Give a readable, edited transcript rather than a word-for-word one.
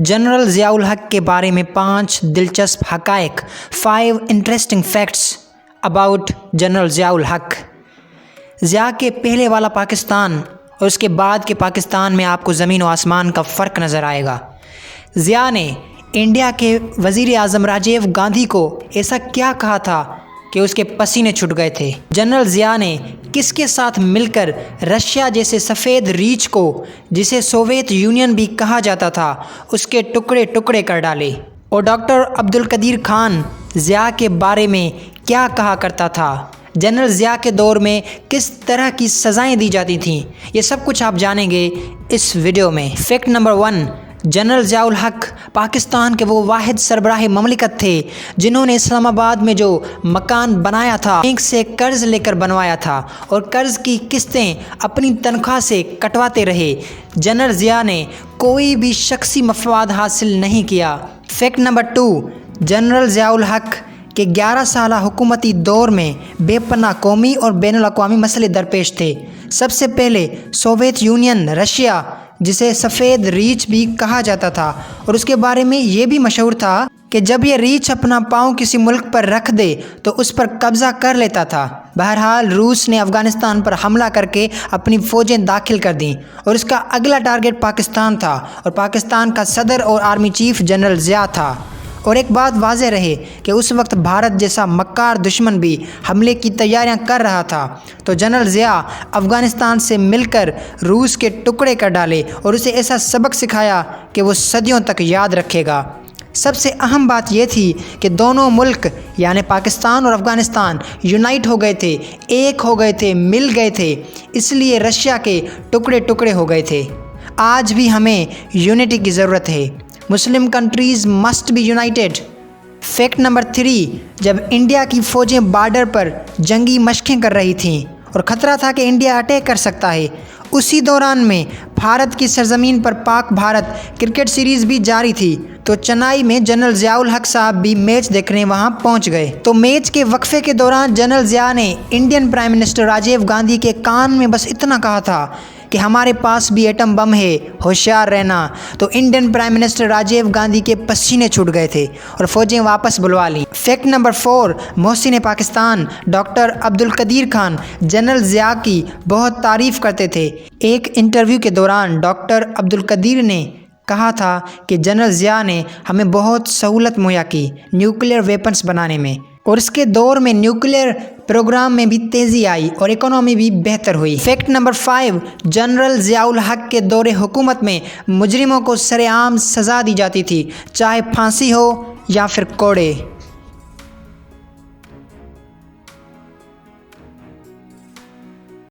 General Ziaul हक के बारे में 5 दिलचस्प हक़ाइक़, 5 interesting facts about general Ziaul हक। ज़िया के पहले वाला पाकिस्तान और उसके बाद के पाकिस्तान में आपको ज़मीन व आसमान का फ़र्क नज़र आएगा। ज़िया ने इंडिया के वज़ीर आज़म राजीव गांधी को ऐसा क्या कहा था कि उसके पसीने छूट गए थे। जनरल ज़िया ने किसके साथ मिलकर रशिया जैसे सफ़ेद रीछ को, जिसे सोवियत यूनियन भी कहा जाता था, उसके टुकड़े टुकड़े कर डाले। और डॉक्टर अब्दुल कदीर खान ज़िया के बारे में क्या कहा करता था। जनरल ज़िया के दौर में किस तरह की सज़ाएं दी जाती थीं, ये सब कुछ आप जानेंगे इस वीडियो में। फैक्ट नंबर 1, जनरल ज़ियाउल हक पाकिस्तान के वो वाहिद सरबराह ममलिकत थे जिन्होंने इस्लामाबाद में जो मकान बनाया था बैंक से कर्ज़ लेकर बनवाया था और कर्ज़ की किस्तें अपनी तनख्वाह से कटवाते रहे। जनरल ज़िया ने कोई भी शख्सी मफाद हासिल नहीं किया। फैक्ट नंबर 2, जनरल ज़ियाउल हक के 11 साला हुकूमती दौर में बेपनाह कौमी और बैनुल अक़वामी मसले दरपेश थे। सबसे पहले सोवियत यूनियन, रशिया जिसे सफ़ेद रीछ भी कहा जाता था, और उसके बारे में ये भी मशहूर था कि जब ये रीछ अपना पाँव किसी मुल्क पर रख दे तो उस पर कब्ज़ा कर लेता था। बहरहाल रूस ने अफ़गानिस्तान पर हमला करके अपनी फ़ौजें दाखिल कर दीं और इसका अगला टारगेट पाकिस्तान था और पाकिस्तान का सदर और आर्मी चीफ जनरल ज़िया था। और एक बात वाज़ेह रहे कि उस वक्त भारत जैसा मक्कार दुश्मन भी हमले की तैयारियां कर रहा था, तो जनरल ज़िया अफ़गानिस्तान से मिलकर रूस के टुकड़े कर डाले और उसे ऐसा सबक सिखाया कि वो सदियों तक याद रखेगा। सबसे अहम बात यह थी कि दोनों मुल्क यानी पाकिस्तान और अफ़गानिस्तान यूनाइट हो गए थे, एक हो गए थे, मिल गए थे, इसलिए रशिया के टुकड़े टुकड़े हो गए थे। आज भी हमें यूनिटी की ज़रूरत है। Muslim countries must be united. Fact number 3, जब इंडिया की फ़ौजें बॉर्डर पर जंगी मशक़ें कर रही थीं और ख़तरा था कि इंडिया अटैक कर सकता है, उसी दौरान में भारत की सरज़मीन पर पाक भारत क्रिकेट सीरीज़ भी जारी थी, तो चेन्नई में जनरल ज़ियाउल हक साहब भी मैच देखने वहां पहुंच गए। तो मैच के वक्फे के दौरान जनरल ज़िया ने Indian prime minister Rajiv Gandhi के कान में बस इतना कहा था कि हमारे पास भी एटम बम है, होशियार रहना। तो Indian prime minister Rajiv Gandhi के पसीने छूट गए थे और फ़ौजें वापस बुलवा लीं। Fact number 4, Mohsin Pakistan doctor Abdul Qadeer Khan general Zia की बहुत तारीफ़ करते थे। एक इंटरव्यू के दौरान डॉक्टर अब्दुल कदीर ने कहा था कि जनरल ज़िया ने हमें बहुत सहूलत मुहैया की न्यूक्लियर वेपन्स बनाने में, और इसके दौर में न्यूक्लियर प्रोग्राम में भी तेज़ी आई और इकोनॉमी भी बेहतर हुई। फैक्ट नंबर 5, जनरल ज़ियाउल हक के दौरे हुकूमत में मुजरिमों को सरेआम सज़ा दी जाती थी, चाहे फांसी हो या फिर कोड़े।